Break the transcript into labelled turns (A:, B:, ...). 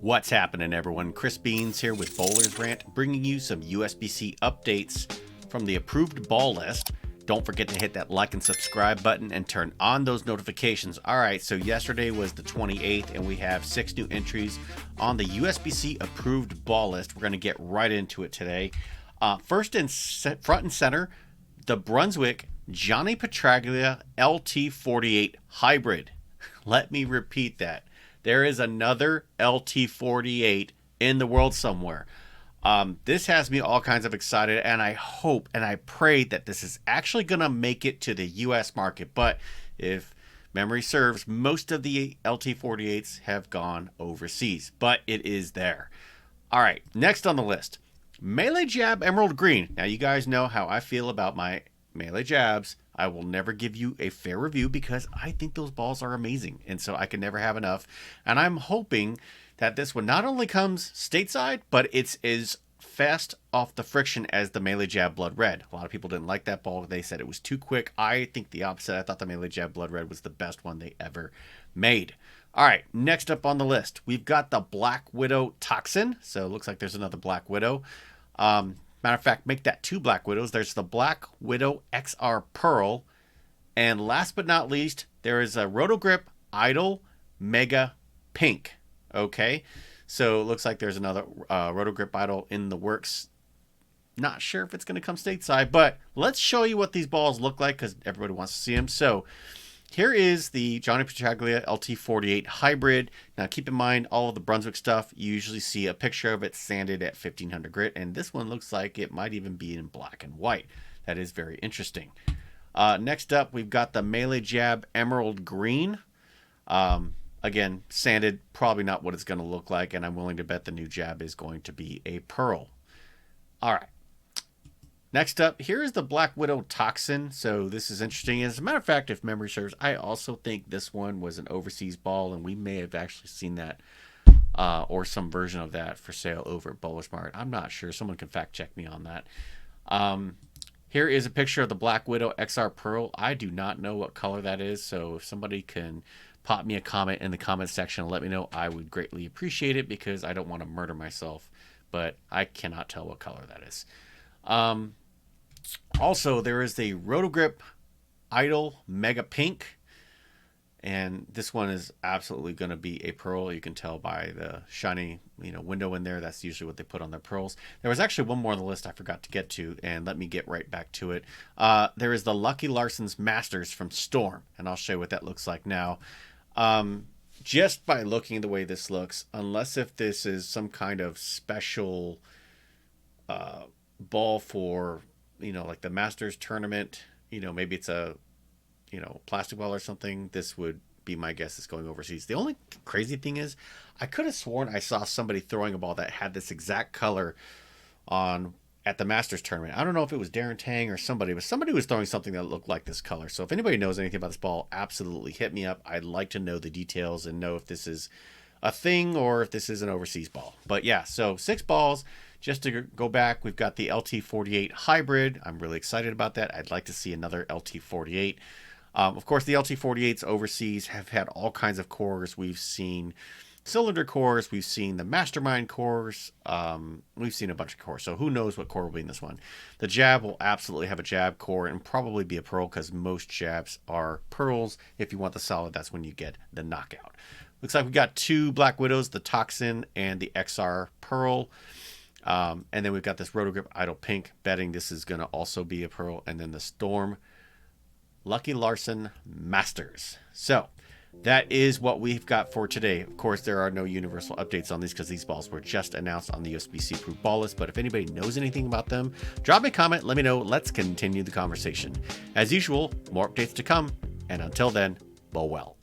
A: What's happening, everyone? Chris Beans here with Bowler's Rant, bringing you some Usbc updates from the approved ball list. Don't forget to hit that like and subscribe button and turn on those notifications. All right, so yesterday was the 28th, and we have 6 new entries on the Usbc approved ball list. We're going to get right into it today. First in front and center, the Brunswick Johnny Petraglia LT48 Hybrid. Let me repeat that. There is another LT48 in the world somewhere. This has me all kinds of excited, and I hope and I pray that this is actually going to make it to the U.S. market. But if memory serves, most of the LT48s have gone overseas, but it is there. All right, next on the list, Melee Jab Emerald Green. Now, you guys know how I feel about my Melee Jabs. I will never give you a fair review because I think those balls are amazing, and so I can never have enough. And I'm hoping that this one not only comes stateside, but it's as fast off the friction as the Melee Jab Blood Red. A lot of people didn't like that ball. They said it was too quick. I think the opposite. I thought the Melee Jab Blood Red was the best one they ever made. All right, next up on the list, we've got the Black Widow Toxin. So it looks like there's another Black Widow. Matter of fact, make that 2 Black Widows. There's the Black Widow XR Pearl. And last but not least, there is a Roto Grip Idol Mega Pink. Okay, so it looks like there's another Roto Grip Idol in the works. Not sure if it's going to come stateside, but let's show you what these balls look like because everybody wants to see them. So here is the Johnny Petraglia LT48 Hybrid. Now keep in mind, all of the Brunswick stuff, you usually see a picture of it sanded at 1500 grit, and this one looks like it might even be in black and white. That is very interesting. Next up, we've got the Melee Jab Emerald Green. Again, sanded, probably not what it's going to look like, and I'm willing to bet the new jab is going to be a pearl. All right. Next up, here is the Black Widow Toxin. So this is interesting. As a matter of fact, if memory serves, I also think this one was an overseas ball, and we may have actually seen that or some version of that for sale over at Bowler's Mart. I'm not sure. Someone can fact check me on that. Here is a picture of the Black Widow XR Pearl. I do not know what color that is, so if somebody can pop me a comment in the comment section and let me know, I would greatly appreciate it because I don't want to murder myself, but I cannot tell what color that is. Also, there is the Roto Grip Idol Mega Pink, and this one is absolutely going to be a pearl. You can tell by the shiny, window in there. That's usually what they put on their pearls. There was actually one more on the list I forgot to get to, and let me get right back to it. There is the Lucky Larson's Masters from Storm, and I'll show you what that looks like now. Just by looking at the way this looks, unless if this is some kind of special ball for, like the Masters tournament, maybe it's a, plastic ball or something, this would be my guess is going overseas. The only crazy thing is I could have sworn I saw somebody throwing a ball that had this exact color at the Masters tournament. I don't know if it was Darren Tang or somebody, but somebody was throwing something that looked like this color. So if anybody knows anything about this ball, absolutely hit me up. I'd like to know the details and know if this is a thing or if this is an overseas ball. But yeah, so 6 balls. Just to go back, we've got the LT48 Hybrid. I'm really excited about that. I'd like to see another LT48. Of course, the LT48s overseas have had all kinds of cores. We've seen cylinder cores. We've seen the Mastermind cores. We've seen a bunch of cores. So who knows what core will be in this one. The jab will absolutely have a jab core and probably be a pearl because most jabs are pearls. If you want the solid, that's when you get the knockout. Looks like we got 2 Black Widows, the Toxin and the XR Pearl. And then we've got this Roto Grip Idol Pink, betting this is going to also be a pearl. And then the Storm Lucky Larson Masters. So that is what we've got for today. Of course, there are no universal updates on these because these balls were just announced on the Usbc approved ball list. But if anybody knows anything about them, drop me a comment. Let me know. Let's continue the conversation. As usual, more updates to come. And until then, bowl well.